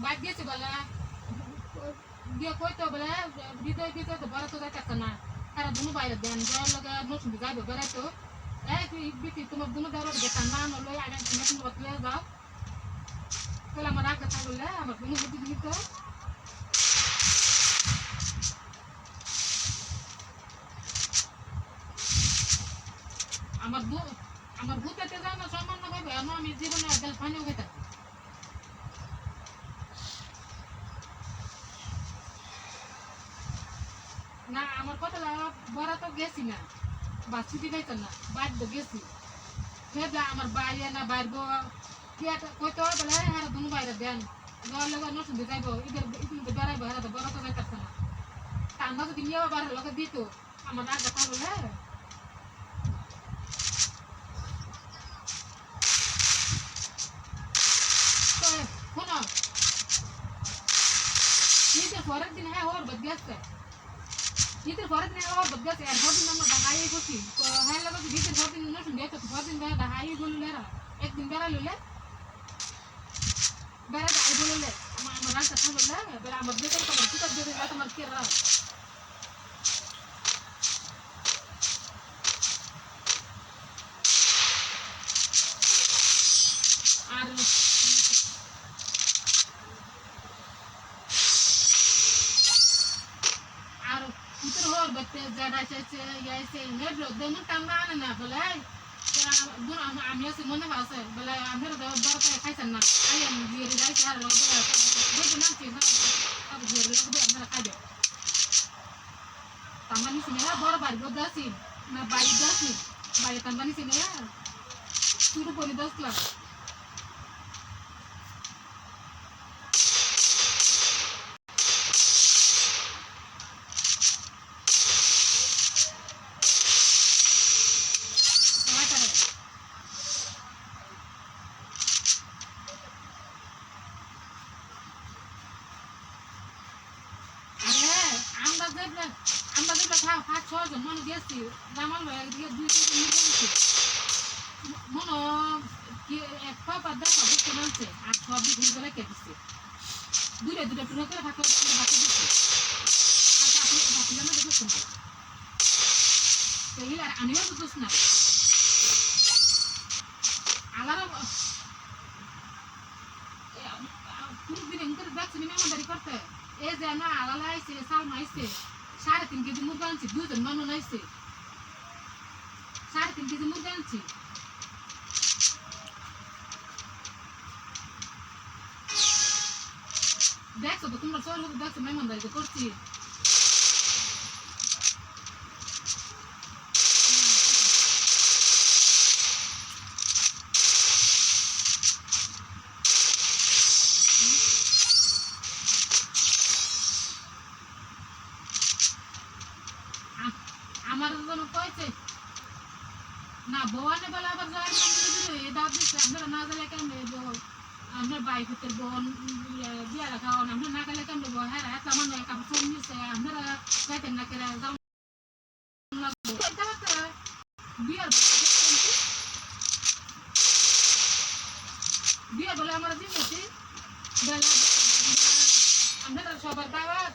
bike গেছে বলে গিয়ে কইতো বলে হৃদয় দিতে তো বড় তো যাইতেছে না তারা দুনো বাইরে দেন যাওয়ার লগে নতুন যাইবে বেড়াইতো এই বিটি তোমার দুনো দেওয়ার গেতাম না নলে আগে নতুন বদলে যাও তাহলে আমার রাগ কথা বললে আমার দুনো বুদ্ধি দিত আমার ভূতেতে যায় না সম্মান না পাইবে আমি জীবনে একদম পানিও খেতাম না আমার কথা বড় তো গেছি না বা ছুটি খাইতাম না বাইর তো গেছি সেটা আমার বাইরে না বাইরবো কইতো বলে হ্যাঁ দুনো বাইরে দেন যাওয়ার লগে নতুন যাইব ইতিমধ্যে বেড়াইবো হ্যাঁ তো বড় তো যাইতেছে না ঠান্ডা যদি নিয়ে বাড়ার লগে দিত আমার রাগ কথা বলে শোনো ঈদের পরের দিন হ্যাঁ ওর বদলাচ্ছে ঈদের পরের দিন ওর বদলাচ্ছে আর পরদিন আমরা ঢাকাই করছি হ্যাঁ লাগে ঈদের পরদিন নতুন দেখো পরদিন ঢাকাই বললে একদিন বেড়াইলে বেড়াতে আই বললে আমার রাগ কথা বললে বেড়া আমার দেখে তোমার কিতাব দিয়ে তোমার কেরা আর আর ভিতর হওয়ার বাচ্চা যারা এসেছে ইয়াইছে নেড্রো দেমন টাঙ্গা আনে না বলে আমি আছে মনে আছে বলে আমি বড় করে খাইছেন না আই আমি দিয়ে যাইছে আর দেখে না ঠিক না তারপর দিয়ে লাগবে আমরা খাইবে তামানি সিনে বড় বাড়ি বদাসি না বাড়ি দাসি বাড়ি তামানি সিনে শুরু করে 10 ক্লাস আমরা যেটা খাও 5-6 জন মনে গেছি জামাল ভাই একদিকে 2-3 মিনিট গেছি মনে এক পাপা দেখা বুঝতে মানছে আর সব দিন করে কেটেছে দূরে টুনে করে হাতে হাতে দিচ্ছে আর আপনি হাতে জানা দেখেছেন তাই আর আমিও বুঝছ না আলার কোন দিন এমন দেখছি মেহমানদারি করতে এই যে না আলালা আইছে সালমা আইছে 3.5 কেজি মুরগি আনছি 2 জন মানুষ আইছে 3.5 কেজি মুরগি আনছি দেখছো তো তোমরা সব দেখছো মেহমানদারি করছি আমার জন্য কইছে না বোয়ানে বলে আবার যায় এই দাঁত দিচ্ছে আপনারা না গেলে কেমন আমরা বাইকের বোন বিয়া রাখা আমরা না গেলে কেমন বো হ্যাঁ এত আমার নয় কাপড় ফোন নিচ্ছে আপনারা যাইতেন না কেরা বিয়ার বিয়ার বলে আমরা জিনিস আমরা সবার দাওয়াত